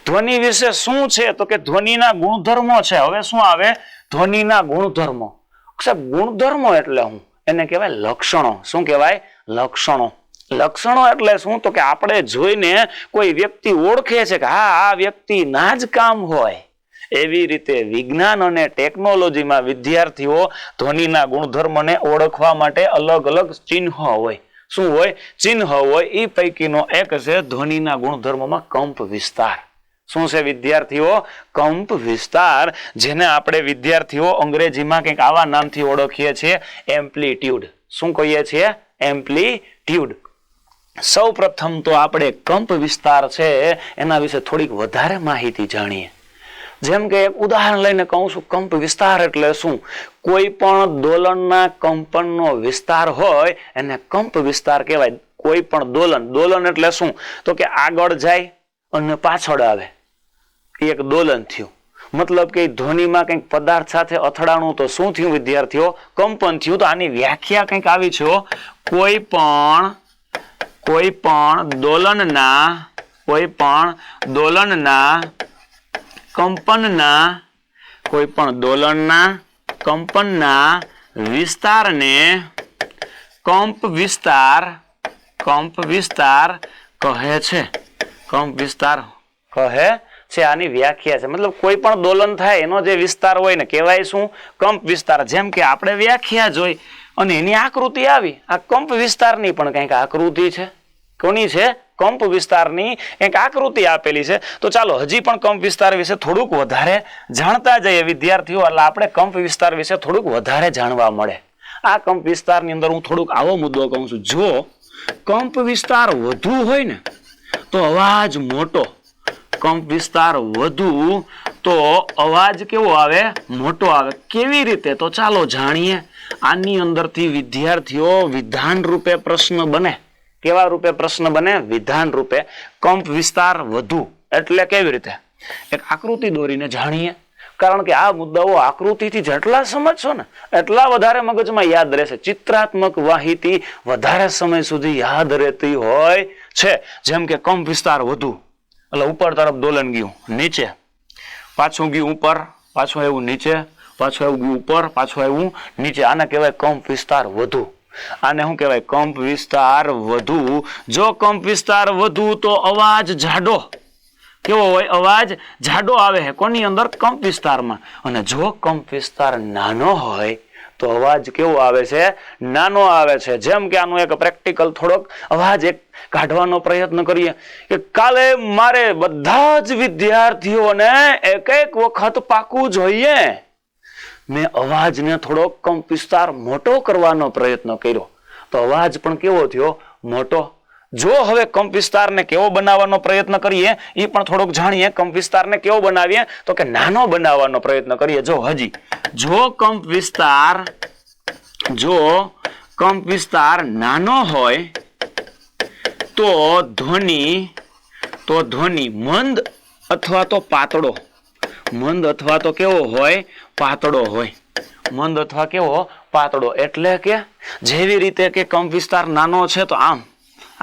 ધ્વનિ વિશે શું છે તો કે ધ્વનિના ગુણધર્મો છે. હવે શું આવે? ધ્વનિના ગુણધર્મો. સાહેબ ગુણધર્મો એટલે હું એને કહેવાય લક્ષણો. શું કહેવાય? લક્ષણો. લક્ષણો એટલે શું તો કે આપણે જોઈને કોઈ વ્યક્તિ ઓળખે છે કે હા આ વ્યક્તિ ના જ કામ હોય. એવી રીતે વિજ્ઞાન અને ટેકનોલોજીમાં વિદ્યાર્થીઓ ધ્વનિના ગુણધર્મને ઓળખવા માટે અલગ અલગ ચિહ્ન હોય. શું હોય? ચિહ્ન હોય. એ પૈકીનો એક છે ધ્વનિના ગુણધર્મમાં કંપ વિસ્તાર. શું છે વિદ્યાર્થીઓ? કંપ વિસ્તાર, જેને આપણે વિદ્યાર્થીઓ અંગ્રેજીમાં કંઈક આવા નામથી ઓળખીએ છીએ, એમ્પ્લિટ્યુડ. શું કહીએ છીએ? એમ્પ્લિટ્યુડ. સૌ પ્રથમ તો આપણે કંપ વિસ્તાર છે એના વિશે થોડીક વધારે માહિતી જાણીએ. જેમ કે એક ઉદાહરણ લઈને કહું છું. કંપ વિસ્તાર એટલે શું? કોઈ પણ દોલનના કંપનનો વિસ્તાર હોય એને કંપ વિસ્તાર કહેવાય. કોઈ પણ દોલન. દોલન એટલે શું તો કે આગળ જાય અને પાછળ આવે, એક દોલન થયું. મતલબ કે ધ્વનિમાં કંઈક પદાર્થ સાથે અથડાણું તો શું થયું વિદ્યાર્થીઓ? કંપન થયું. તો આની વ્યાખ્યા કંઈક આવી છે. કોઈ પણ દોલનના કંપનના વિસ્તારને કંપ વિસ્તાર કહે છે. કંપ વિસ્તાર કહે છે. આની વ્યાખ્યા છે. મતલબ કોઈ પણ દોલન થાય એનો જે વિસ્તાર હોય ને કહેવાય શું? કંપ વિસ્તાર. જેમ કે આપણે વ્યાખ્યા જોઈ અને એની આકૃતિ આવી. આ કંપ વિસ્તારની પણ કંઈક આકૃતિ છે. કોની છે? કંપ વિસ્તારની એક આકૃતિ આપેલી છે. તો ચાલો હજી પણ કંપ વિસ્તાર વિશે થોડુંક વધારે જાણતા જઈએ વિદ્યાર્થીઓ. એટલે આપણે કંપ વિસ્તાર વિશે થોડુંક વધારે જાણવા મળે. આ કંપ વિસ્તારની અંદર હું થોડુંક આવો મુદ્દો કહું છું. જો કંપ વિસ્તાર વધુ હોય ને તો અવાજ મોટો. કંપ વિસ્તાર વધુ તો અવાજ કેવો આવે? મોટો આવે. કેવી રીતે? તો ચાલો જાણીએ. આની અંદરથી વિદ્યાર્થીઓ વિધાન રૂપે પ્રશ્ન બને. કેવા રૂપે પ્રશ્ન બને? વિધાન રૂપે. કંપ વિસ્તાર વધુ એટલે કેવી રીતે? એક આકૃતિ દોરીને જાણીએ. કારણ કે આ મુદ્દાઓ આકૃતિથી જેટલા સમજશો ને એટલા વધારે મગજમાં યાદ રહેશે. ચિત્રાત્મક માહિતી વધારે સમય સુધી યાદ રહેતી હોય છે. જેમ કે કંપ વિસ્તાર વધુ એટલે ઉપર તરફ દોલન ગયું, નીચે પાછું ગયું, ઉપર પાછું આવ્યું, નીચે પાછું આવ્યું, ગયું ઉપર પાછું આવ્યું, નીચે. આને કહેવાય કંપ વિસ્તાર વધુ. આને શું કહેવાય? કંપ વિસ્તાર વધુ. જો કંપ વિસ્તાર વધુ તો અવાજ જાડો. કેવો હોય? અવાજ જાડો આવે છે. કોની અંદર? કંપ વિસ્તારમાં. અને જો કંપ વિસ્તાર નાનો હોય તો અવાજ કેવો આવે છે? નાનો આવે છે. જેમ કે આનું એક પ્રેક્ટિકલ થોડોક અવાજ એક કાઢવાનો પ્રયત્ન કરીએ કે કાલે મારે બધા જ વિદ્યાર્થીઓને એક એક વખત પાકું જોઈએ. મેં અવાજને થોડોક કંપ વિસ્તાર મોટો કરવાનો પ્રયત્ન કર્યો તો અવાજ પણ કેવો થયો? મોટો. જો હવે કંપ વિસ્તારને કેવો બનાવવાનો પ્રયત્ન કરીએ એ પણ થોડોક જાણીએ. કંપ વિસ્તારને કેવો બનાવીએ તો કે નાનો બનાવવાનો પ્રયત્ન કરીએ. જો કંપ વિસ્તાર નાનો હોય તો ધ્વનિ મંદ અથવા તો પાતળો. મંદ અથવા તો કેવો હોય? પાતળો હોય. મંદ અથવા કેવો? પાતળો. એટલે કે જેવી રીતે કે કંપ વિસ્તાર નાનો છે તો આમ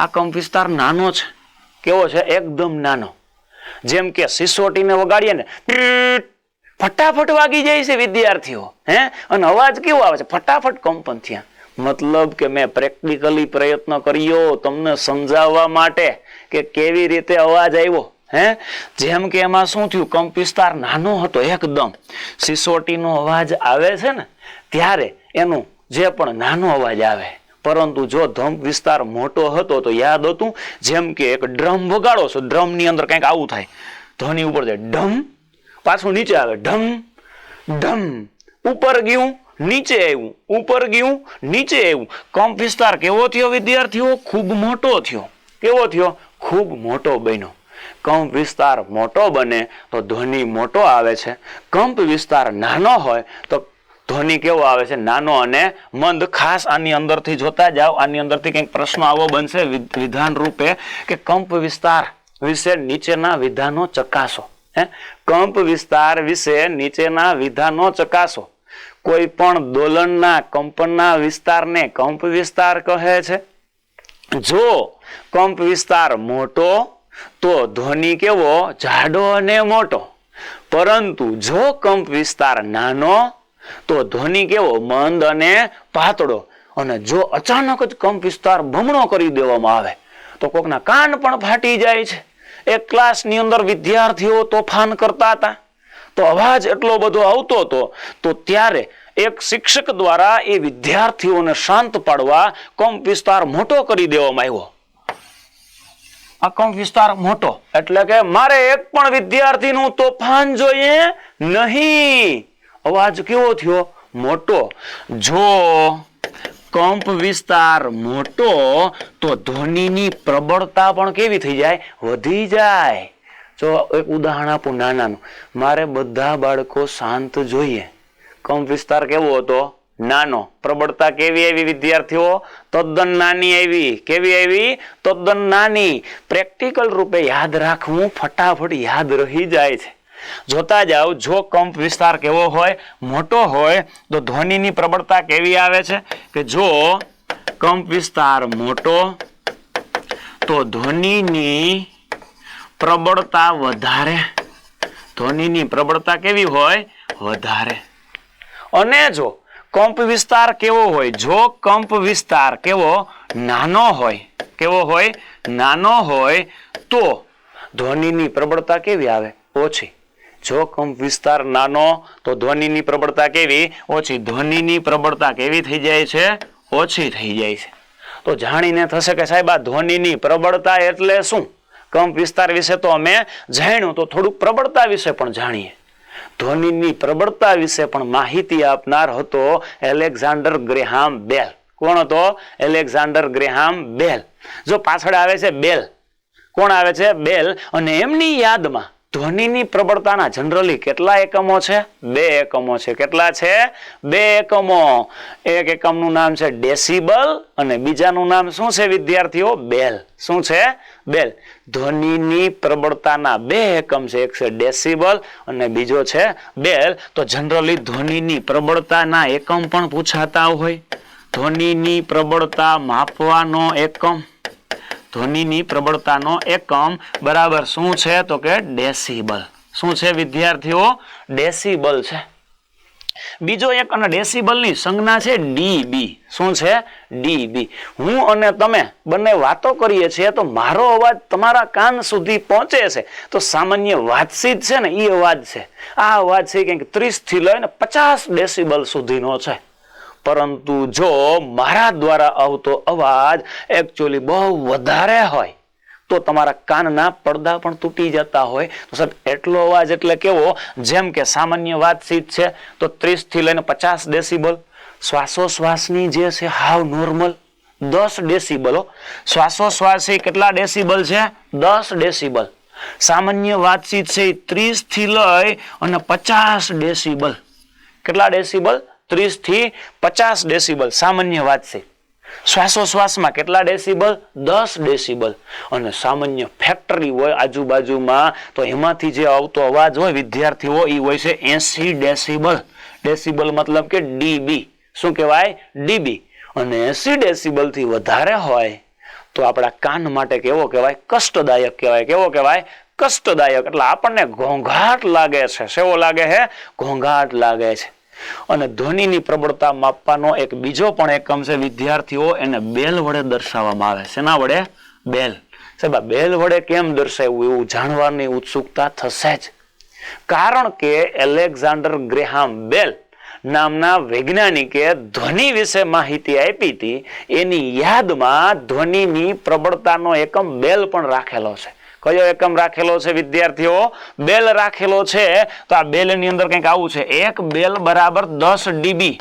આ કંપ વિસ્તાર નાનો છે. કેવો છે? એકદમ નાનો. જેમ કે સિસોટીને વગાડીએ ને ફટાફટ વાગી જાય છે વિદ્યાર્થીઓ. અને અવાજ કેવો આવે છે? ફટાફટ કંપન થયા. મતલબ કે મેં પ્રેક્ટિકલી પ્રયત્ન કર્યો તમને સમજાવવા માટે કે કેવી રીતે અવાજ આવ્યો. જેમ કે એમાં શું થયું? કંપ વિસ્તાર નાનો હતો એકદમ. સિસોટીનો અવાજ આવે છે ને ત્યારે એનું જે પણ નાનો અવાજ આવે. પરંતુ જો કંપ વિસ્તાર મોટો હતો તો યાદ હતું જેમ કે એક ડ્રમ વગાડો છો, ડ્રમની અંદર કંઈક આવું થાય. ધ્વનિ ઉપર જાય ઢમ, પાછું નીચે આવે ઢમ ઢમ, ઉપર ગયું નીચે આવ્યું, ઉપર ગયું નીચે આવ્યું. કંપ વિસ્તાર કેવો થયો વિદ્યાર્થીઓ? ખૂબ મોટો થયો. કેવો થયો? ખૂબ મોટો બન્યો. કંપ વિસ્તાર મોટો બને તો ધ્વનિ મોટો આવે છે. કંપ વિસ્તાર નાનો હોય તો ધ્વનિ કેવો આવે છે? નાનો અને મંદ. ખાસ આની અંદરથી જોતા જાઓ. આની અંદરથી કંઈક પ્રશ્ન આવો બનશે વિધાન રૂપે કે કંપ વિસ્તાર વિશે નીચેના વિધાનો ચકાસો. કંપ વિસ્તાર વિશે નીચેના વિધાનો ચકાસો. કોઈ પણ દોલનના કંપનના વિસ્તારને કંપ વિસ્તાર કહે છે. જો કંપ વિસ્તાર મોટો તો ધ્વનિ કેવો જાડો અને મોટો, પરંતુ જો કંપ વિસ્તાર નાનો તો ધ્વનિ કેવો મંદ અને પાતળો, અને જો અચાનક જ કંપ વિસ્તાર બમણો કરી દેવામાં આવે તો કોકના કાન પણ ફાટી જાય છે. એક ક્લાસની અંદર વિદ્યાર્થીઓ તોફાન કરતા હતા તો અવાજ એટલો બધો આવતો હતો, તો ત્યારે એક શિક્ષક દ્વારા એ વિદ્યાર્થીઓને શાંત પાડવા કંપ વિસ્તાર મોટો કરી દેવામાં આવ્યો. આ કંપ વિસ્તાર મોટો એટલે કે મારે એક પણ વિદ્યાર્થીનું તોફાન જોઈએ નહીં. અવાજ કેવો થયો? મોટો. જો કંપ વિસ્તાર મોટો તો ધ્વનિની પ્રબળતા પણ કેવી થઈ જાય? વધી જાય. જો એક ઉદાહરણ આપું નાનાનું. મારે બધા બાળકો શાંત જોઈએ. કંપ વિસ્તાર કેવો હતો? નાનો. પ્રબળતા કેવી આવી વિદ્યાર્થીઓ? તદ્દન નાની આવી. કેવી આવી? તદ્દન નાની. પ્રેક્ટિકલ રૂપે યાદ રાખવું, ફટાફટ યાદ રહી જાય છે. જોતા જાવ. જો કંપ વિસ્તાર કેવો હોય? મોટો હોય તો ધ્વનિની પ્રબળતા કેવી આવે છે? કે જો કંપ વિસ્તાર મોટો તો ધ્વનિની પ્રબળતા વધારે. ધ્વનિની પ્રબળતા કેવી હોય? વધારે. અને જો કંપ વિસ્તાર કેવો હોય? જો કંપ વિસ્તાર કેવો? નાનો હોય. કેવો હોય? નાનો હોય તો ધ્વનિની પ્રબળતા કેવી આવે? ઓછી. જો કંપ વિસ્તાર નાનો તો ધ્વનિની પ્રબળતા કેવી? ઓછી. ધ્વનિની પ્રબળતા કેવી થઈ જાય છે? ઓછી થઈ જાય છે. તો જાણીને થશે કે સાહેબ આ ધ્વનિની પ્રબળતા એટલે શું? કંપ વિસ્તાર વિશે તો અમે જાણ્યું, તો થોડુંક પ્રબળતા વિશે પણ જાણીએ. ધ્વનિની પ્રબળતા વિશે પણ માહિતી આપનાર હતો એલેક્ઝાન્ડર ગ્રેહામ બેલ. કોણ હતો? એલેક્ઝાન્ડર ગ્રેહામ બેલ. જો પાછળ આવે છે બેલ. કોણ આવે છે? બેલ. અને એમની યાદમાં ધ્વનિની પ્રબળતાના જનરલી કેટલા એકમો છે? 2 એકમો છે. કેટલા છે? 2 એકમો. એક એકમનું નામ છે ડેસિબલ અને બીજાનું નામ શું છે વિદ્યાર્થીઓ? બેલ. શું છે? બેલ. ધ્વનિની પ્રબળતાના 2 એકમ છે. એક છે ડેસિબલ અને બીજો છે બેલ. તો જનરલી ધ્વનિની પ્રબળતાના એકમ પણ પૂછાતા હોય. ધ્વનિની પ્રબળતા માપવાનો એકમ. ધ્વનિની પ્રબળતાનો એકમ બરાબર શું છે? તો કે ડેસિબલ. શું છે વિદ્યાર્થીઓ? ડેસિબલ છે. બીજો એક અને ડેસિબલની સંજ્ઞા છે ડીબી. શું છે? ડીબી. હું અને તમે બંને વાતો કરીએ છીએ તો મારો અવાજ તમારા કાન સુધી પહોંચે છે તો સામાન્ય વાતચીત છે ને એ અવાજ છે. આ અવાજ છે કંઈક 30 થી લઈને 50 ડેસિબલ સુધીનો છે. પરંતુ જો મારા દ્વારા આવતો અવાજ એકચ્યુઅલી બહુ વધારે હોય તો તમારા કાનના પડદા પણ તૂટી જતા હોય. તો સાહેબ એટલો અવાજ એટલે કેવો? જેમ કે સામાન્ય વાતચીત છે તો 30 થી લઈને 50 ડેસિબલ. શ્વાસોશ્વાસની જે છે હાવ નોર્મલ 10 ડેસિબલ. શ્વાસોશ્વાસ કેટલા ડેસિબલ છે? 10 ડેસિબલ. સામાન્ય વાતચીત છે 30 થી લઈ અને 50 ડેસિબલ. કેટલા ડેસિબલ? 30 થી 50 ડેસિબલ સામાન્ય વાત છે. શ્વાસોશ્વાસમાં કેટલા ડેસિબલ? 10 ડેસિબલ. અને સામાન્ય ફેક્ટરી હોય આજુબાજુમાં તો એમાંથી જે આવતો અવાજ હોય વિદ્યાર્થીઓ એ હોય છે 80 ડેસિબલ. ડેસિબલ મતલબ કે ડીબી. શું કહેવાય? ડીબી. અને 80 ડેસિબલ થી વધારે હોય તો આપણા કાન માટે કેવો કહેવાય? કષ્ટદાયક કહેવાય. કેવો કહેવાય? કષ્ટદાયક. એટલે આપણને ઘોંઘાટ લાગે છે. શેવો લાગે છે? ઘોંઘાટ લાગે છે. અને ધ્વનિની પ્રબળતા માપવાનો એક બીજો પણ એકમ છે વિદ્યાર્થીઓ, એને બેલ વડે દર્શાવવામાં આવે. શેના વડે? બેલ. સાહેબ બેલ વડે કેમ દર્શાવવું એવું જાણવાની ઉત્સુકતા થશે જ. કારણ કે એલેક્ઝાન્ડર ગ્રેહામ બેલ નામના વૈજ્ઞાનિકે ધ્વનિ વિશે માહિતી આપી હતી. એની યાદમાં ધ્વનિની પ્રબળતાનો એકમ બેલ પણ રાખેલો છે. કયો એકમ રાખેલો છે વિદ્યાર્થીઓ? બેલ રાખેલો છે. તો આ બેલની અંદર કંઈક આવું છે. એક બેલ બરાબર 10 ડીબી.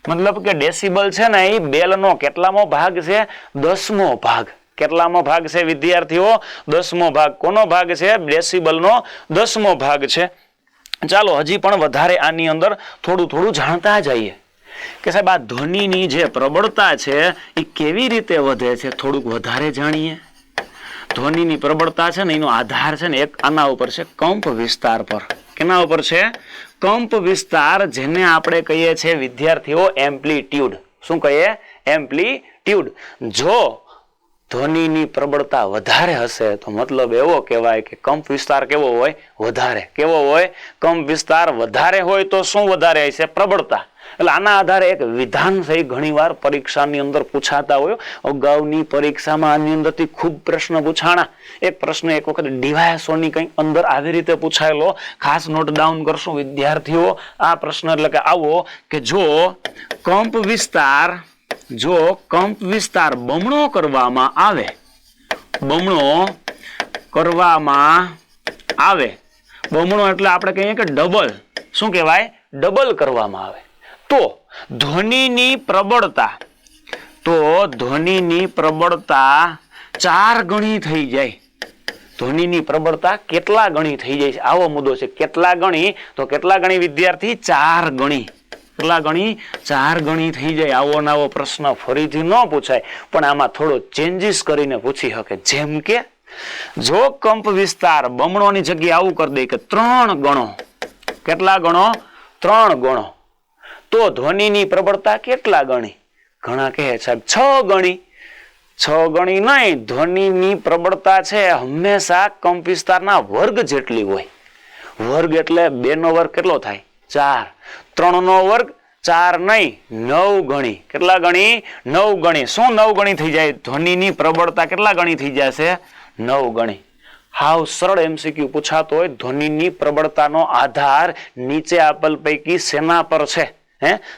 મતલબ કે ડેસિબલ છે ને એ બેલનો કેટલામો ભાગ છે? 10મો ભાગ. કેટલામો ભાગ છે વિદ્યાર્થીઓ? 10મો ભાગ. કોનો ભાગ છે? ડેસિબલનો 10મો ભાગ છે. ચાલો હજી પણ વધારે આની અંદર થોડું જાણતા જઈએ કે સાહેબ આ ધ્વનિની જે પ્રબળતા છે એ કેવી રીતે વધે છે. થોડુંક વધારે જાણીએ. ધ્વનિની પ્રબળતા છે ને એનો આધાર છે ને એક આના ઉપર છે, કંપ વિસ્તાર પર. કેના ઉપર છે? કંપ વિસ્તાર, જેને આપણે કહીએ છીએ વિદ્યાર્થીઓ એમ્પ્લિટ્યુડ. શું કહીએ? એમ્પ્લિટ્યુડ. જો ધ્વનિની પ્રબળતા વધારે હશે તો મતલબ એવો કહેવાય કે કંપ વિસ્તાર કેવો હોય? વધારે. કેવો હોય? કંપ વિસ્તાર વધારે હોય તો શું વધારે હશે? પ્રબળતા. એટલે આના આધારે એક વિધાન થઈ ઘણીવાર પરીક્ષાની અંદર પૂછાતા હોય. અગાઉની પરીક્ષામાં આની અંદરથી ખૂબ પ્રશ્ન પૂછાણા. એક પ્રશ્ન એક વખત ડીવાયએસઓની કંઈ અંદર આવી રીતે પૂછાયેલો, ખાસ નોટ ડાઉન કરશું વિદ્યાર્થીઓ. આ પ્રશ્ન એટલે કે આવો કે જો કંપ વિસ્તાર બમણો કરવામાં આવે, બમણો એટલે આપણે કહીએ કે ડબલ. શું કહેવાય? ડબલ કરવામાં આવે તો ધ્વનિની પ્રબળતા 4 ગણી થઈ જાય. ધ્વનિની પ્રબળતા કેટલા ગણી થઈ જાય છે? આવો મુદ્દો છે. કેટલા ગણી? તો કેટલા ગણી વિદ્યાર્થી? 4 ગણી. કેટલા ગણી? 4 ગણી થઈ જાય. આવો નવો પ્રશ્ન ફરીથી ન પૂછાય, પણ આમાં થોડો ચેન્જીસ કરીને પૂછી શકે. જેમ કે જો કંપ વિસ્તાર બમણોની જગ્યાએ આવું કરી દે કે 3 ગણો. કેટલા ગણો? 3 ગણો. તો ધ્વનિની પ્રબળતા કેટલા ગણી? ઘણા કહે સાહેબ 6 ગણી. 6 ગણી નહીં, ધ્વનિની પ્રબળતા છે હંમેશા કંપ વિસ્તારના વર્ગ જેટલી હોય. વર્ગ એટલે 2 નો વર્ગ કેટલો થાય? 4. 3 નો વર્ગ 4 નહીં, 9 ગણી. કેટલા ગણી? 9 ગણી. શું 9 ગણી થઈ જાય? ધ્વનિની પ્રબળતા કેટલા ગણી થઈ જશે? 9 ગણી. હાવ સરળ એમસીક્યુ પૂછાતો હોય. ધ્વનિની પ્રબળતાનો આધાર નીચે આપેલ પૈકી શેના પર છે?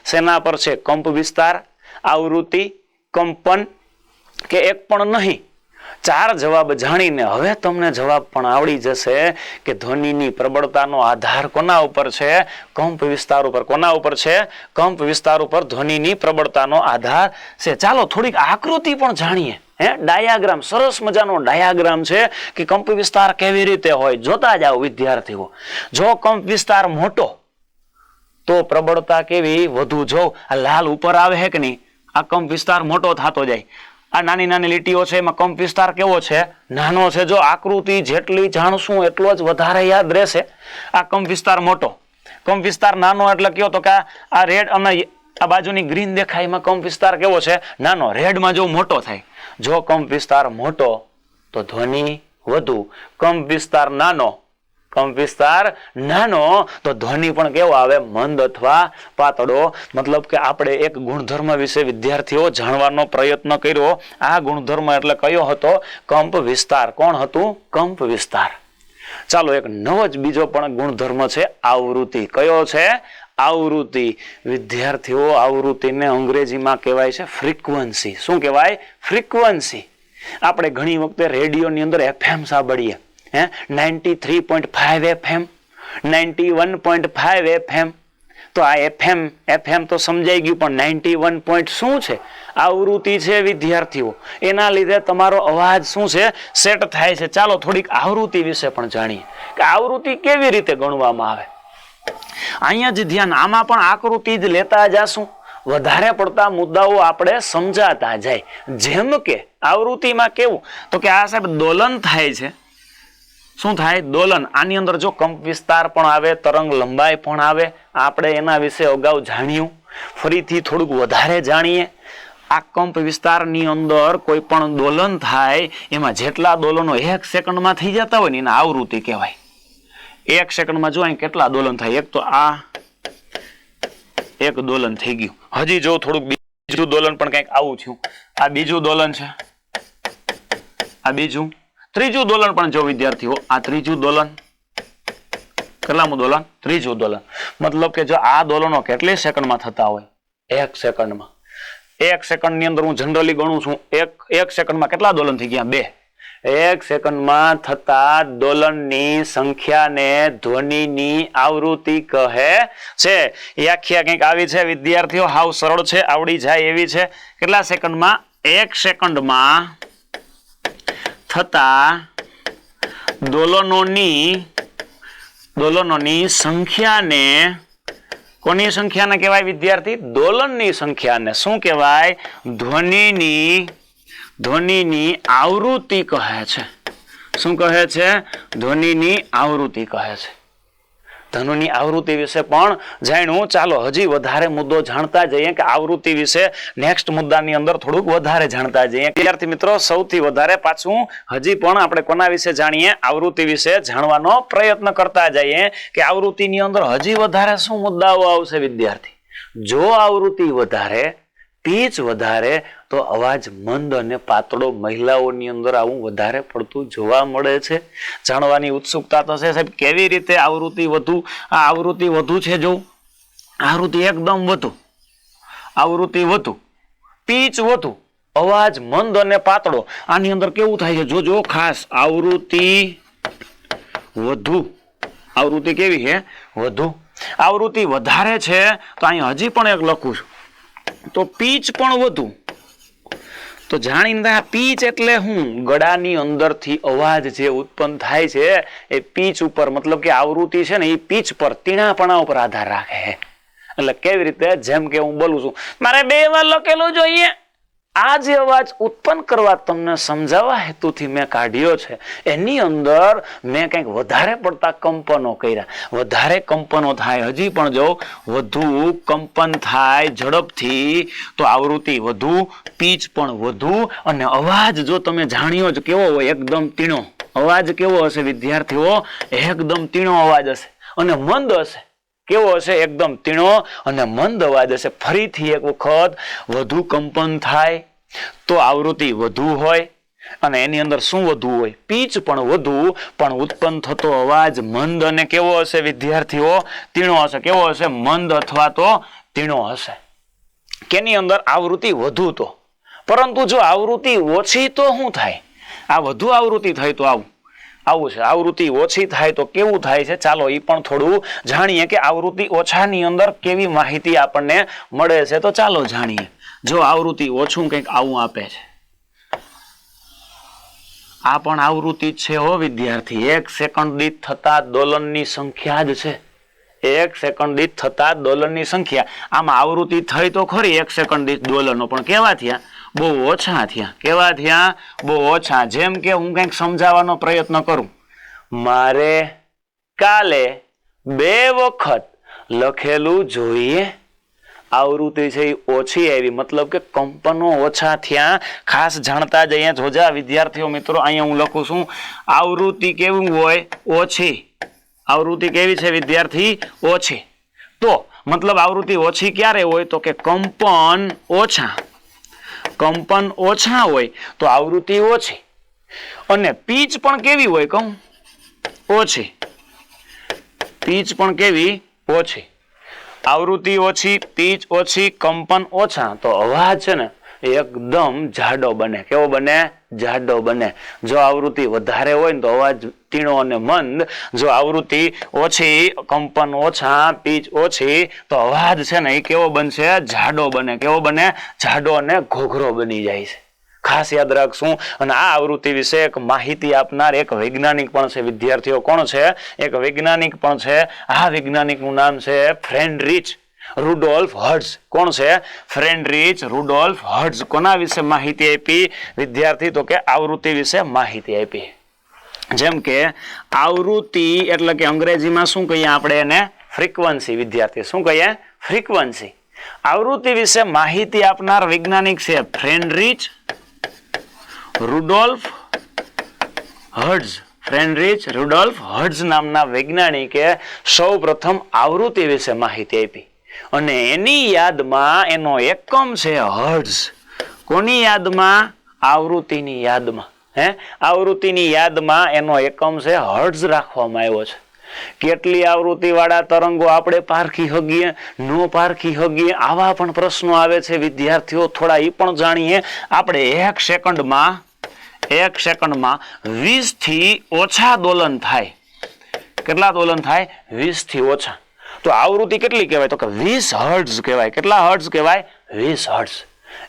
શેના પર છે? કંપ વિસ્તાર, આવૃત્તિ, કંપન કે એક પણ નહીં? 4 જવાબ જાણીને હવે તમને જવાબ પણ આવડી જશે કે ધ્વનિની પ્રબળતાનો આધાર કોના ઉપર છે? કંપ વિસ્તાર ઉપર. કોના ઉપર છે? કંપ વિસ્તાર ઉપર ધ્વનિની પ્રબળતાનો આધાર છે. ચાલો થોડીક આકૃતિ પણ જાણીએ. ડાયાગ્રામ, સરસ મજાનો ડાયાગ્રામ છે કે કંપ વિસ્તાર કેવી રીતે હોય. જોતા જાઓ વિદ્યાર્થીઓ. જો કંપ વિસ્તાર મોટો તો પ્રબળતા કેવી? વધુ. જો આ લાલ ઉપર આવે છે કે નહીં, આ કંપ વિસ્તાર મોટો થતો જાય. આ નાની નાની લીટીઓ છે એમાં કંપ વિસ્તાર કેવો છે? નાનો છે. જો આકૃતિ જેટલી જાણશું એટલો જ વધારે યાદ રહેશે. આ કંપ વિસ્તાર મોટો, કંપ વિસ્તાર નાનો એટલે કયો? તો કે આ રેડ અને આ બાજુની ગ્રીન દેખાય એમાં કંપ વિસ્તાર કેવો છે? નાનો. રેડમાં જો મોટો થાય. જો કંપ વિસ્તાર મોટો તો ધ્વનિ વધુ. કંપ વિસ્તાર નાનો તો ધ્વનિ પણ કેવો આવે? મંદ અથવા પાતળો. મતલબ કે આપણે એક ગુણધર્મ વિશે વિદ્યાર્થીઓ જાણવાનો પ્રયત્ન કર્યો. આ ગુણધર્મ એટલે કયો હતો? કંપ વિસ્તાર. કોણ હતું? કંપ વિસ્તાર. ચાલો એક નવો જ બીજો પણ ગુણધર્મ છે, આવૃત્તિ. કયો છે? આવૃત્તિ. વિદ્યાર્થીઓ આવૃત્તિને અંગ્રેજીમાં કહેવાય છે ફ્રીક્વન્સી. શું કહેવાય? ફ્રીક્વન્સી. આપણે ઘણી વખતે રેડિયોની અંદર FM સાંભળીએ. 93.5 FM, 91.5 FM. તો આ FM તો સમજાઈ ગયું, પણ 91 પોઈન્ટ શું છે? આવૃત્તિ છે વિદ્યાર્થીઓ. એના લીધે તમારો અવાજ શું છે? સેટ થાય છે. ચાલો થોડીક આવૃત્તિ વિશે પણ જાણીએ કે આવૃત્તિ કેવી રીતે ગણવામાં આવે. અહીંયા જ ધ્યાન, આમાં પણ આકૃતિ જ લેતા જાશું. વધારે પડતા મુદ્દાઓ આપણે સમજાતા જાય. જેમ કે આવૃત્તિમાં કેવું? તો કે આ સાહેબ દોલન થાય છે. શું થાય? દોલન. આની અંદર જો કંપ વિસ્તાર પણ આવે, તરંગ લંબાઈ પણ આવે. આપણે એના વિશે અગાઉ જાણ્યું. ફરીથી થોડુંક વધારે જાણીએ. આ કંપ વિસ્તારની અંદર કોઈ પણ દોલન થાય એમાં જેટલા દોલનો 1 સેકન્ડમાં થઈ જતા હોય ને એને આવૃત્તિ કહેવાય. 1 સેકન્ડમાં જો અહીં કેટલા દોલન થાય? એક તો આ એક દોલન થઈ ગયું. હજી જો થોડુંક બીજું દોલન પણ કંઈક આવું થયું. આ બીજું દોલન છે. આ બીજું. ત્રીજું દોલન પણ જો વિદ્યાર્થીઓ, આ ત્રીજું દોલન. કેટલામું દોલન? ત્રીજું દોલન. મતલબ કે જો આ દોલનો કેટલી સેકન્ડમાં થતા હોય? 1 સેકન્ડમાં. 1 સેકન્ડની અંદર હું જનરલી ગણું છું. એક સેકન્ડમાં કેટલા દોલન થઈ ગયા? 2. 1 સેકન્ડમાં થતા દોલનની સંખ્યાને ધ્વનિની આવૃત્તિ કહે છે. વ્યાખ્યા કંઈક આવી છે વિદ્યાર્થીઓ. હાવ સરળ છે, આવડી જાય એવી છે. કેટલા સેકન્ડમાં? 1 સેકન્ડમાં થતા દોલનોની સંખ્યાને, કોની સંખ્યાને કહેવાય વિદ્યાર્થી? દોલનની સંખ્યાને શું કહેવાય? ધ્વનિની આવૃત્તિ કહે છે. શું કહે છે? ધ્વનિની આવૃત્તિ કહે છે. ધનુની આવૃત્તિ વિશે પણ જાણ્યું. ચાલો હજી વધારે મુદ્દો જાણતા જઈએ કે આવૃત્તિ વિશે નેક્સ્ટ મુદ્દાની અંદર થોડુંક વધારે જાણતા જઈએ. વિદ્યાર્થી મિત્રો સૌથી વધારે પાછું હજી પણ આપણે કોના વિશે જાણીએ, આવૃત્તિ વિશે જાણવાનો પ્રયત્ન કરતા જઈએ કે આવૃત્તિની અંદર હજી વધારે શું મુદ્દાઓ આવશે વિદ્યાર્થી. જો આવૃત્તિ વધારે, પીચ વધારે તો અવાજ મંદ અને પાતળો મહિલાઓની અંદર આવું વધારે પડતું જોવા મળે છે. જાણવાની ઉત્સુકતા તો છે સાહેબ કેવી રીતે આવૃત્તિ વધુ. આ આવૃત્તિ વધુ છે, જો આવૃત્તિ એકદમ વધુ, આવૃત્તિ વધુ, પીચ વધુ, અવાજ મંદ અને પાતળો. આની અંદર કેવું થાય છે જોજો ખાસ, આવૃત્તિ વધુ, આવૃત્તિ કેવી છે વધુ. આવૃત્તિ વધારે છે તો અહીં હજી પણ એક લખું છું, તો પીચ પણ વધુ. તો જાણીને પીચ એટલે હું, ગળાની અંદરથી અવાજ જે ઉત્પન્ન થાય છે એ પીચ ઉપર, મતલબ કે આવૃત્તિ છે ને એ પીચ પર, તીણાપણા ઉપર આધાર રાખે. એટલે કેવી રીતે, જેમ કે હું બોલું છું, મારે 2 વાર લખેલું જોઈએ, આ જે અવાજ ઉત્પન્ન કરવા તમને સમજાવવા હેતુથી મેં કાઢ્યો છે, એની અંદર મેં કંઈક વધારે પડતા કંપનો કર્યા. વધારે કંપનો થાય, હજી પણ જો વધુ કંપન થાય ઝડપથી તો આવૃત્તિ વધુ, પીચ પણ વધુ, અને અવાજ જો તમે જાણ્યો જ કેવો હોય, એકદમ તીણો અવાજ કેવો હશે વિદ્યાર્થીઓ, એકદમ તીણો અવાજ હશે અને મંદ હશે. કેવો હશે, એકદમ તીણો અને મંદ અવાજ હશે. ફરીથી એક વખત વધુ કંપન થાય તો આવૃત્તિ વધુ હોય, અને એની અંદર શું વધુ હોય, પીચ પણ વધુ, પણ ઉત્પન્ન થતો અવાજ મંદ અને કેવો હશે વિદ્યાર્થીઓ, તીણો હશે. કેવો હશે, મંદ અથવા તો તીણો હશે. કેની અંદર, આવૃત્તિ વધુ તો. પરંતુ જો આવૃત્તિ ઓછી તો શું થાય, આ વધુ આવૃત્તિ થાય તો આવું છે. આવૃત્તિ ઓછી થાય તો કેવું થાય છે, ચાલો એ પણ થોડું જાણીએ કે આવૃત્તિ ઓછાની અંદર કેવી માહિતી આપણને મળે છે. તો ચાલો જાણીએ. જો આવૃત્તિ ઓછું કંઈક આવું આપે છે, આ પણ આવૃત્તિ જ છે હો વિદ્યાર્થી. 1 સેકન્ડ દીઠ થતા દોલનની સંખ્યા જ છે, 1 સેકન્ડ દીઠ થતા દોલનની સંખ્યા. આમાં આવૃત્તિ થઈ તો ખરી 1 સેકન્ડ દીઠ દોલનો, પણ કેવા થયા, બહુ ઓછા થયા. કેવા થયા, બહુ ઓછા. જેમ કે હું કંઈક સમજાવવાનો પ્રયત્ન કરું, મારે કાલે 2 વખત લખેલું જોઈએ, આવૃત્તિ છે એ ઓછી આવી, મતલબ કે કંપનો ઓછા થયા. ખાસ જાણતા જઈએ જોજા વિદ્યાર્થીઓ મિત્રો, અહીંયા હું લખું છું આવૃત્તિ કેવું હોય, ઓછી. આવૃત્તિ કેવી છે વિદ્યાર્થી, ઓછી. તો મતલબ આવૃત્તિ ઓછી ક્યારે હોય, તો કે કંપન ઓછા. કંપન ઓછા હોય તો આવૃત્તિ ઓછી. અને પીચ પણ કેવી હોય કહું, ઓછી. પીચ પણ કેવી, ઓછી. આવૃત્તિ ઓછી, પીચ ઓછી, કંપન ઓછા, તો અવાજ છે ને એકદમ જાડો બને. કેવો બને, જાડો બને. જો આવૃત્તિ વધારે હોય ને તો અવાજ તીણો અને મંદ. જો આવૃત્તિ ઓછી, કંપન ઓછા, પીચ ઓછી, તો અવાજ છે ને એ કેવો બનશે, જાડો બને. કેવો બને, જાડો અને ઘોઘરો બની જાય છે. ખાસ યાદ રાખશું. અને આ આવૃત્તિ વિશે એક માહિતી આપનાર એક વૈજ્ઞાનિક પણ છે વિદ્યાર્થીઓ. કોણ છે, એક વૈજ્ઞાનિક પણ છે. આ વૈજ્ઞાનિકનું નામ છે ફ્રેડરિચ રુડોલ્ફ હર્ટ્ઝ. કોણ છે, ફ્રેડરિચ રુડોલ્ફ હર્ટ્ઝ. કોના વિશે માહિતી આપી વિદ્યાર્થી, તો કે આવૃત્તિ વિશે માહિતી આપી. જેમ કે આવૃત્તિ એટલે કે અંગ્રેજીમાં શું કહીએ આપણે એને, ફ્રીક્વન્સી. વિદ્યાર્થી શું કહીએ, ફ્રીક્વન્સી. આવૃત્તિ વિશે માહિતી આપનાર વૈજ્ઞાનિક છે ફ્રેડરિચ રુડોલ્ફ હર્ટ્ઝ. ફ્રેડરિચ રુડોલ્ફ હર્ટ્ઝ નામના વૈજ્ઞાનિકે સૌ પ્રથમ આવૃત્તિ વિશે માહિતી આપી, અને એની યાદમાં એનો એકમ છે હર્ટ્ઝ. કોની યાદમાં, આવૃત્તિની યાદમાં. આવૃત્તિની યાદમાં એનો એકમ છે હર્ટ્ઝ રાખવામાં આવ્યો છે. કેટલી આવૃત્તિ વાળા તરંગો આપણે પારખી હગીએ, નો પારખી હગીએ, આવા પણ પ્રશ્નો આવે છે વિદ્યાર્થીઓ. થોડા એ પણ જાણીએ આપણે. 1 સેકન્ડમાં 20 થી ઓછા દોલન થાય. કેટલા દોલન થાય, 20 થી ઓછા. તો આવૃત્તિ કેટલી કહેવાય, તો કે 20 હર્ટ્ઝ કહેવાય. કેટલા હર્ટ્ઝ કહેવાય, 20 હર્ટ્ઝ.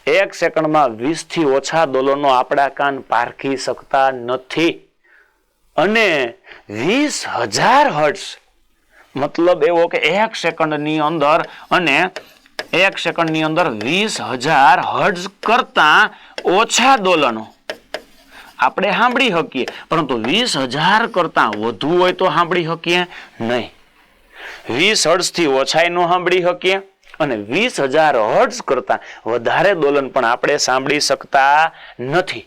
1 સેકન્ડમાં 20 થી ઓછા દોલનો આપણા કાન પારખી શકતા નથી. અને 20,000 હર્ટ્ઝ મતલબ એવો કે 1 સેકન્ડની અંદર, અને 1 સેકન્ડની અંદર 20,000 હર્ટ્ઝ કરતા ઓછા દોલનો આપણે સાંભળી શકીએ, પરંતુ 20,000 કરતા વધુ હોય તો સાંભળી શકીએ નહીં. 20 હર્ટ્ઝથી ઓછાઈ ન સાંભળી શકીએ અને 20,000 હર્ટ્ઝ કરતા વધારે દોલન પણ આપણે સાંભળી શકતા નથી.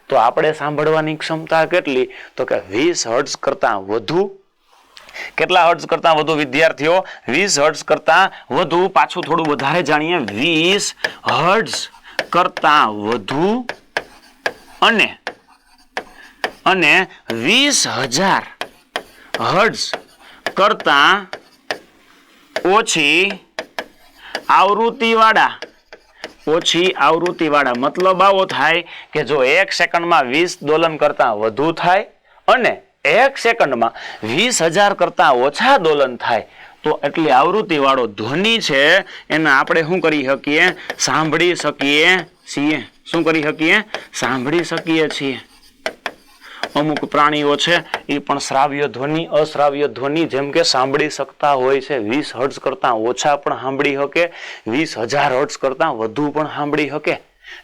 તો આપણે સાંભળવાની ક્ષમતા કેટલી? તો કે 20 હર્ટ્ઝ કરતા વધુ. કેટલા હર્ટ્ઝ કરતા વધુ વિદ્યાર્થીઓ? 20 હર્ટ્ઝ કરતા વધુ. પાછું થોડું વધારે જાણીએ. 20 હર્ટ્ઝ કરતા વધુ અને 20,000 હર્ટ્ઝ કરતા ઓછી આવૃત્તિવાળા મતલબ આવો થાય કે જો 1 સેકન્ડમાં 20 દોલન કરતા વધુ થાય અને 1 સેકન્ડમાં 20,000 કરતા ઓછા દોલન થાય તો એટલી આવૃત્તિવાળો ધ્વનિ છે એને આપણે શું કરી શકીએ? સાંભળી શકીએ છીએ. શું કરી શકીએ? સાંભળી શકીએ છીએ. અમુક પ્રાણીઓ છે એ પણ શ્રાવ્ય ધ્વનિ, અશ્રાવ્ય ધ્વનિ જેમ કે સાંભળી શકતા હોય છે. 20 હર્ટ્ઝ કરતા ઓછા પણ સાંભળી શકે, 20,000 હર્ટ્ઝ કરતા વધુ પણ સાંભળી શકે.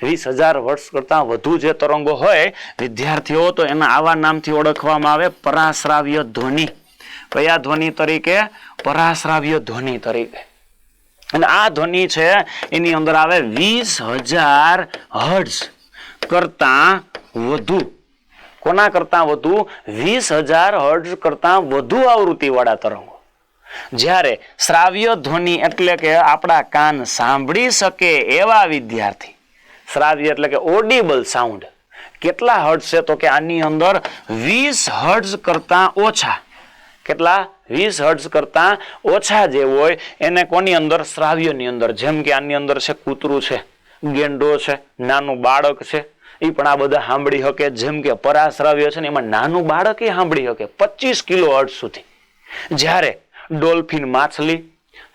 20,000 હર્ટ્ઝ કરતા વધુ જે તરંગો હોય વિદ્યાર્થીઓ, તો એના આવા નામથી ઓળખવામાં આવે, પરાશ્રાવ્ય ધ્વનિ. કયા ધ્વનિ તરીકે? પરાશ્રાવ્ય ધ્વનિ તરીકે. અને આ ધ્વનિ છે એની અંદર આવે 20,000 હર્ટ્ઝ કરતા વધુ. કોના કરતા વધુ? 20,000 હર્ટ્ઝ કરતા વધુ આવૃત્તિવાળા તરંગો. જ્યારે શ્રાવ્ય ધ્વનિ એટલે કે આપણા કાન સાંભળી શકે એવા વિદ્યાર્થી, શ્રાવ્ય એટલે કે ઓડિબલ સાઉન્ડ, કેટલા હર્ટ્ઝ છે? તો કે આની અંદર 20 હર્ટ્ઝ કરતા ઓછા. કેટલા? 20 હર્ટ્ઝ કરતા ઓછા જે હોય એને કોની અંદર? શ્રાવ્યની અંદર. જેમ કે આની અંદર છે કૂતરું છે, ગેંડો છે, નાનું બાળક છે, એ પણ આ બધા સાંભળી શકે. જેમ કે પરાશ્રાવ્ય છે ને એમાં નાનું બાળક એ સાંભળી શકે 25 કિલો હર્ટ્ઝ સુધી. જ્યારે ડોલ્ફિન માછલી,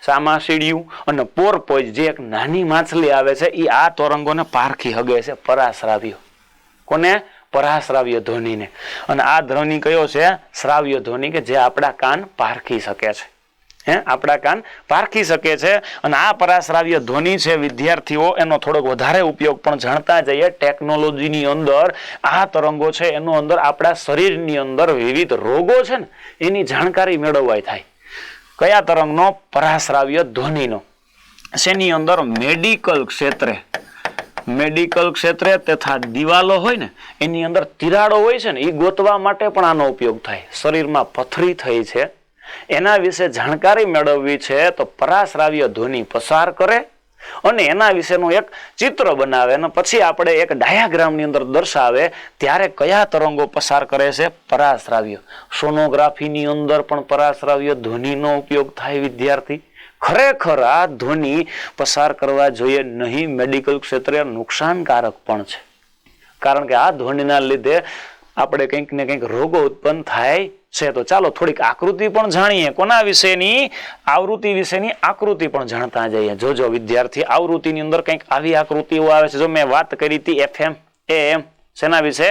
સામાસીડિયું અને પોર્પોઇઝ જે એક નાની માછલી આવે છે એ આ તરંગોને પારખી શકે છે. પરાશ્રાવ્ય. કોને? પરાશ્રાવ્ય ધ્વનિને. અને આ ધ્વનિ કયો છે? શ્રાવ્ય ધ્વનિ, કે જે આપણા કાન પારખી શકે છે. આપણા કાન પારખી શકે છે. અને આ પરાશ્રાવ્ય ધ્વનિ છે વિદ્યાર્થીઓ, એનો થોડોક વધારે ઉપયોગ પણ જાણતા જઈએ. ટેકનોલોજીની અંદર આ તરંગો છે એનો અંદર આપણા શરીરની અંદર વિવિધ રોગો છે ને એની જાણકારી મેળવવાય થાય. કયા તરંગનો? પરાશ્રાવ્ય ધ્વનિનો. શેની અંદર? મેડિકલ ક્ષેત્રે તથા દિવાલો હોય ને એની અંદર તિરાડો હોય છે ને એ ગોતવા માટે પણ આનો ઉપયોગ થાય. શરીરમાં પથરી થઈ છે એના વિશે જાણકારી મેળવવી છે તો પરાશ્રાવ્ય ધ્વનિ પસાર કરે અને એના વિશેનું એક ચિત્ર બનાવે અને પછી આપણે એક ડાયાગ્રામની અંદર દર્શાવે ત્યારે કયા તરંગો પસાર કરે છે? પરાશ્રાવ્ય. સોનોગ્રાફીની અંદર પણ પરાશ્રાવ્ય ધ્વનિનો ઉપયોગ થાય વિદ્યાર્થી. ખરેખર આ ધ્વનિ પસાર કરવા જોઈએ નહીં. મેડિકલ ક્ષેત્રે નુકસાનકારક પણ છે, કારણ કે આ ધ્વનિના લીધે આપણે કંઈક ને કંઈક રોગો ઉત્પન્ન થાય છે. તો ચાલો થોડીક આકૃતિ પણ જાણીએ. કોના વિશેની? આવૃત્તિ વિશેની આકૃતિ પણ જાણતા જઈએ. જોજો વિદ્યાર્થી, આવૃત્તિની અંદર કંઈક આવી આકૃતિઓ આવે છે. જો મેં વાત કરી હતી FM AM, શેના વિશે?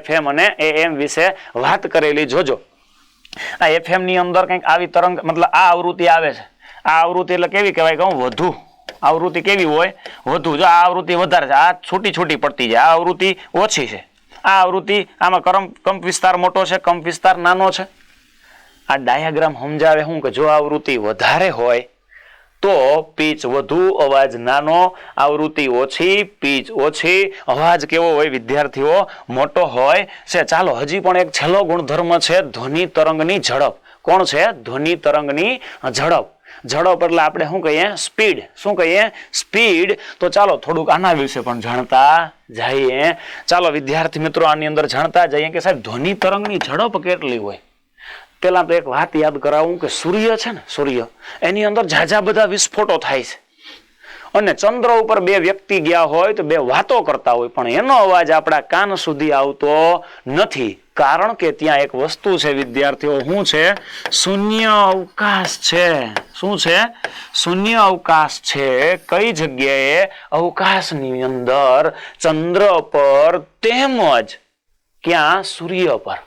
FM અને AM વિશે વાત કરેલી. જોજો આ FM ની અંદર કંઈક આવી તરંગ, મતલબ આ આવૃત્તિ આવે છે. આ આવૃત્તિ એટલે કેવી કહેવાય? કહું વધુ આવૃત્તિ કેવી હોય? વધુ. જો આ આવૃત્તિ વધારે છે, આ છૂટી છૂટી પડતી જાય. આ આવૃત્તિ ઓછી છે. આ આવૃત્તિ, આમાં કંપ વિસ્તાર મોટો છે, કંપ વિસ્તાર નાનો છે. આ ડાયાગ્રામ સમજાવે શું કે જો આવૃત્તિ વધારે હોય તો પીચ વધુ, અવાજ નાનો. આવૃત્તિ ઓછી, પીચ ઓછી, અવાજ કેવો હોય વિદ્યાર્થીઓ? મોટો હોય છે. ચાલો હજી પણ એક છેલ્લો ગુણધર્મ છે, ધ્વનિ તરંગની ઝડપ. કોણ છે? ધ્વનિ તરંગની ઝડપ. ઝડપ એટલે આપણે શું કહીએ? સ્પીડ. શું કહીએ? સ્પીડ. તો ચાલો થોડુંક આના વિશે પણ જાણતા જઈએ. ચાલો વિદ્યાર્થી મિત્રો આની અંદર જાણતા જઈએ કે સાહેબ ધ્વનિ તરંગની ઝડપ કેટલી હોય. પેલા તો એક વાત યાદ કરાવું કે સૂર્ય છે ને, સૂર્ય એની અંદર ઝાઝા બધા વિસ્ફોટો થાય છે અને ચંદ્ર ઉપર બે વ્યક્તિ ગયા હોય તો બે વાતો કરતા હોય પણ એનો અવાજ આપણા કાન સુધી આવતો નથી. કારણ કે ત્યાં એક વસ્તુ છે વિદ્યાર્થીઓ. શું છે? શૂન્ય અવકાશ છે. શું છે? શૂન્ય અવકાશ છે. કઈ જગ્યાએ? અવકાશની અંદર, ચંદ્ર પર તેમજ ક્યાં? સૂર્ય પર.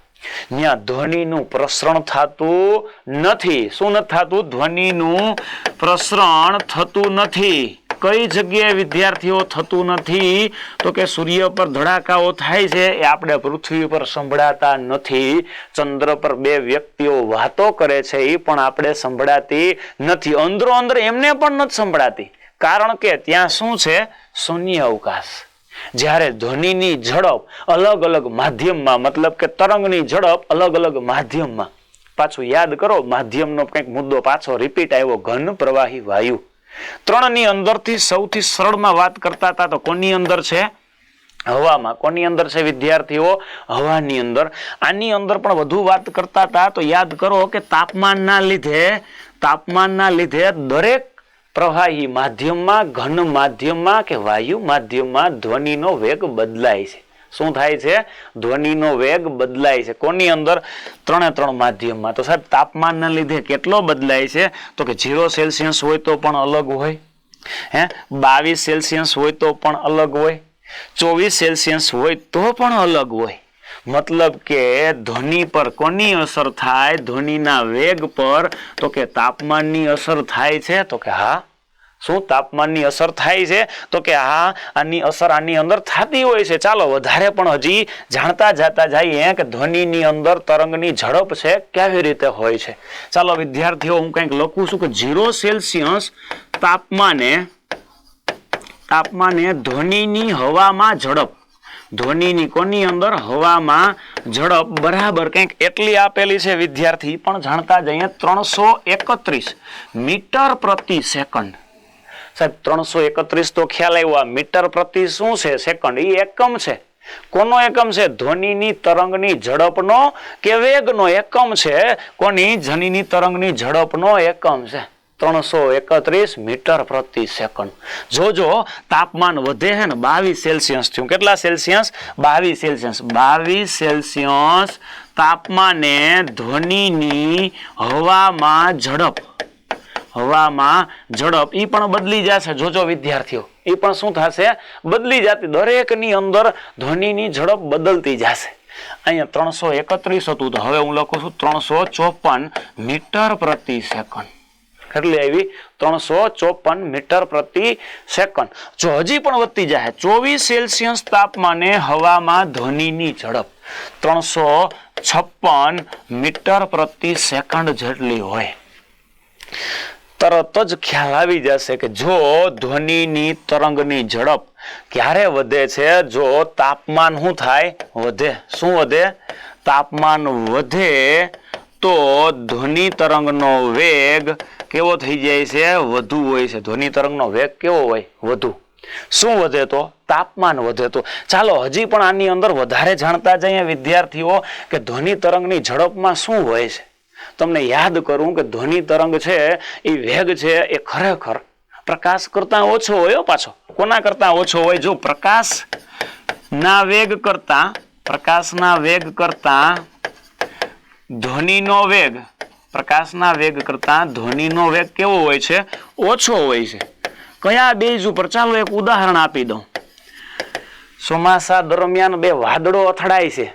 ત્યાં ધ્વનિનું પ્રસરણ થતું નથી. શું નથી થતું? ધ્વનિનું પ્રસરણ થતું નથી. કઈ જગ્યાએ વિદ્યાર્થીઓ થતું નથી? તો કે સૂર્ય પર ધડાકાઓ થાય છે એ આપણે પૃથ્વી પર સંભળાતા નથી. ચંદ્ર પર બે વ્યક્તિઓ વાતો કરે છે એ પણ આપણે સંભળાતી નથી. અંદરો અંદર એમને પણ નથી સંભળાતી. કારણ કે ત્યાં શું છે? શૂન્ય અવકાશ. જ્યારે ધ્વનિની ઝડપ અલગ અલગ માધ્યમમાં, મતલબ કે તરંગની ઝડપ અલગ અલગ માધ્યમમાં, પાછું યાદ કરો માધ્યમનો કંઈક મુદ્દો પાછો રિપીટ આવ્યો, ઘન પ્રવાહી વાયુ. ત્રણની અંદરથી સૌથી સરળમાં વાત કરતા હતા તો કોની અંદર છે? હવામાં. કોની અંદર છે વિદ્યાર્થીઓ? હવાની અંદર. આની અંદર પણ વધુ વાત કરતા હતા તો યાદ કરો કે તાપમાનના લીધે દરેક પ્રવાહી માધ્યમમાં, ઘન માધ્યમમાં કે વાયુ માધ્યમમાં ધ્વનિનો વેગ બદલાય છે. શું થાય છે? ધ્વનિનો વેગ બદલાય છે. કોની અંદર? ત્રણે ત્રણ માધ્યમમાં. તો સાહેબ તાપમાનના લીધે કેટલો બદલાય છે? તો કે 0 સેલ્સિયસ હોય તો પણ અલગ હોય, 22 સેલ્સિયસ હોય તો પણ અલગ હોય, 24 સેલ્સિયસ હોય તો પણ અલગ હોય. મતલબ કે ધ્વનિ પર કોની અસર થાય? ધ્વનિના વેગ પર. તો કે તાપમાનની અસર થાય છે. તો કે હા. શું તાપમાનની અસર થાય છે? તો કે હા, આની અસર આની અંદર થતી હોય છે. ચાલો વધારે પણ હજી જાણતા જતા જઈએ કે ધ્વનિની અંદર તરંગની ઝડપ છે કેવી રીતે હોય છે. ચાલો વિદ્યાર્થીઓ, હું કંઈક લખું છું કે 0 સેલ્સિયસ તાપમાને ધ્વનિની હવામાં ઝડપ, ધ્વનિની કોની અંદર? હવામાં ઝડપ બરાબર કંઈક એટલી આપેલી છે વિદ્યાર્થી, પણ જાણતા જઈએ 331 મીટર પ્રતિ સેકન્ડ. સાહેબ 331 તો ખ્યાલ આવ્યો. મીટર પ્રતિ શું છે? સેકન્ડ. એ એકમ છે. કોનો એકમ છે? ધ્વનિની તરંગની ઝડપનો કે વેગનો એકમ છે. કોની? ધ્વનિની તરંગની ઝડપનો એકમ છે. 331 મીટર પ્રતિ સેકન્ડ. જોજો તાપમાન વધે છે ને 22 સેલ્સિયસ થયું. કેટલા સેલ્સિયસ? 22 સેલ્સિયસ. 22 સેલ્સિયસ તાપમાને ધ્વનિની હવામાં ઝડપ ઈ પણ બદલી જશે. જોજો વિદ્યાર્થીઓ, એ પણ શું થશે? બદલી જતી. દરેકની અંદર ધ્વનિની ઝડપ બદલતી જશે. અહીંયા 331 હતું તો હવે હું લખું છું 354 મીટર પ્રતિ સેકન્ડ. કેટલી આવી? 354 મીટર પ્રતિ સેકન્ડ. જો હજી પણ વધતી જાય 24 સેલ્સિયસ તાપમાને હવામાં ધ્વનિની ઝડપ 356 મીટર પ્રતિ સેકન્ડ જેટલી હોય. તરત જ ખ્યાલ આવી જશે કે જો ધ્વનિની તરંગની ઝડપ ક્યારે વધે છે? જો તાપમાન શું થાય? વધે. શું વધે? તાપમાન વધે તો ધ્વનિ તરંગનો વેગ કેવો થઈ જાય છે? વધુ હોય છે. ધ્વનિ તરંગનો વેગ કેવો હોય? વધુ. શું વધે? તો તાપમાન વધે. તો ચાલો હજી પણ આની અંદર વધારે જાણતા જઈએ વિદ્યાર્થીઓ કે ધ્વનિ તરંગની ઝડપમાં શું હોય છે. તમને યાદ કરું કે ધ્વનિ તરંગ છે એ વેગ છે એ ખરેખર પ્રકાશ કરતા ઓછો હોય. પાછો કોના કરતા ઓછો હોય? જો પ્રકાશના વેગ કરતા ધ્વનિનો વેગ, પ્રકાશના વેગ કરતા ધ્વનિનો વેગ કેવો હોય છે? ઓછો હોય છે. કયા બેઝ ઉપર? ચાલો એક ઉદાહરણ આપી દઉં. ચોમાસા દરમિયાન બે વાદળો અથડાય છે.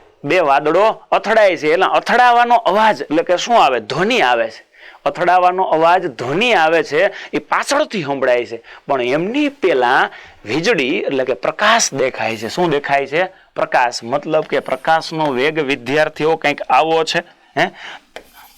એટલે અથડાવાનો અવાજ એટલે કે શું આવે? ધ્વનિ આવે છે. અથડાવાનો અવાજ ધ્વનિ આવે છે એ પાછળથી સંભળાય છે, પણ એમની પહેલા વીજળી એટલે કે પ્રકાશ દેખાય છે. શું દેખાય છે? પ્રકાશ. મતલબ કે પ્રકાશનો વેગ વિદ્યાર્થીઓ કંઈક આવો છે.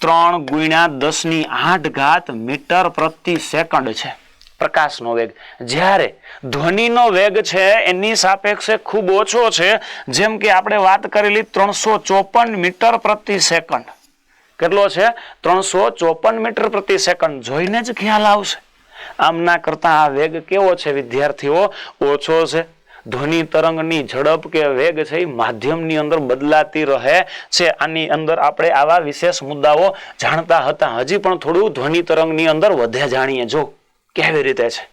3 × 10⁸ મીટર પ્રતિ સેકન્ડ છે પ્રકાશનો વેગ. જ્યારે ધ્વનિનો વેગ છે એની સાપેક્ષે ખૂબ ઓછો છે. જેમ કે આપણે વાત કરેલી 354 મીટર પ્રતિ સેકન્ડ. કેટલો છે? 354 મીટર પ્રતિ સેકન્ડ. જોઈને જ ખ્યાલ આવશે આમના કરતા આ વેગ કેવો છે વિદ્યાર્થીઓ? ઓછો છે. ધ્વનિ તરંગની ઝડપ કે વેગ છે એ માધ્યમની અંદર બદલાતી રહે છે. આની અંદર આપણે આવા વિશેષ મુદ્દાઓ જાણતા હતા. હજી પણ થોડું ધ્વનિ તરંગની અંદર વધે જાણીએ. જો કેવી રીતે છે.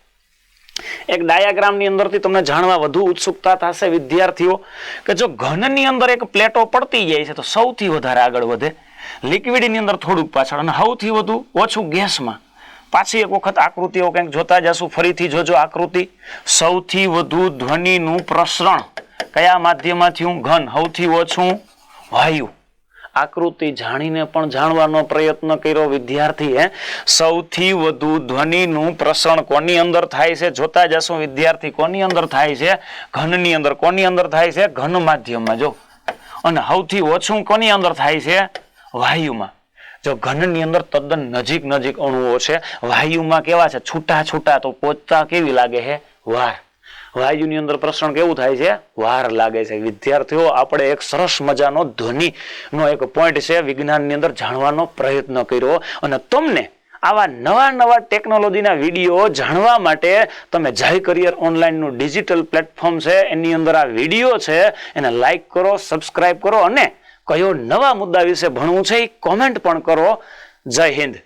એક ડાયાગ્રામની અંદરથી તમને જાણવા વધુ ઉત્સુકતા થશે વિદ્યાર્થીઓ કે જો ઘનની અંદર એક પ્લેટો પડતી જાય છે તો સૌથી વધારે આગળ વધે, લિક્વિડની અંદર થોડુંક પાછળ, અને સૌથી વધુ ઓછું ગેસમાં. પાછી એક વખત આકૃતિઓ કંઈક જોતા જશું. ફરીથી જોજો આકૃતિ. સૌથી વધુ ધ્વનિનું પ્રસરણ કયા માધ્યમમાંથી? ઘન. સૌથી ઓછું વાયુ. આકૃતિ જાણીને પણ જાણવાનો પ્રયત્ન કર્યો વિદ્યાર્થીએ. સૌથી વધુ ધ્વનિનું પ્રસરણ કોની અંદર થાય છે? જોતા જશો વિદ્યાર્થી, કોની અંદર થાય છે? ઘનની અંદર. કોની અંદર થાય છે? ઘન માધ્યમમાં. જો, અને સૌથી ઓછું કોની અંદર થાય છે? વાયુમાં. જો ઘનની અંદર તદ્દન નજીક નજીક અણુઓ છે, વાયુમાં કેવા છે? છૂટા છૂટા. તો પહોંચતા કેવી લાગે છે? વાર. વાયુની અંદર પ્રસરણ કેવું થાય છે? વાર લાગે છે. વિદ્યાર્થીઓ, આપણે એક સરસ મજાનો ધ્વનિનો એક પોઈન્ટ છે વિજ્ઞાનની અંદર જાણવાનો પ્રયત્ન કર્યો. અને તમને આવા નવા નવા ટેકનોલોજીના વિડીયો જાણવા માટે તમે જય કરિયર ઓનલાઈનનું ડિજિટલ પ્લેટફોર્મ છે એની અંદર આ વિડીયો છે એને લાઈક કરો, સબસ્ક્રાઇબ કરો, અને કયો નવા મુદ્દા વિશે ભણવું છે એ કોમેન્ટ પણ કરો. જય હિન્દ.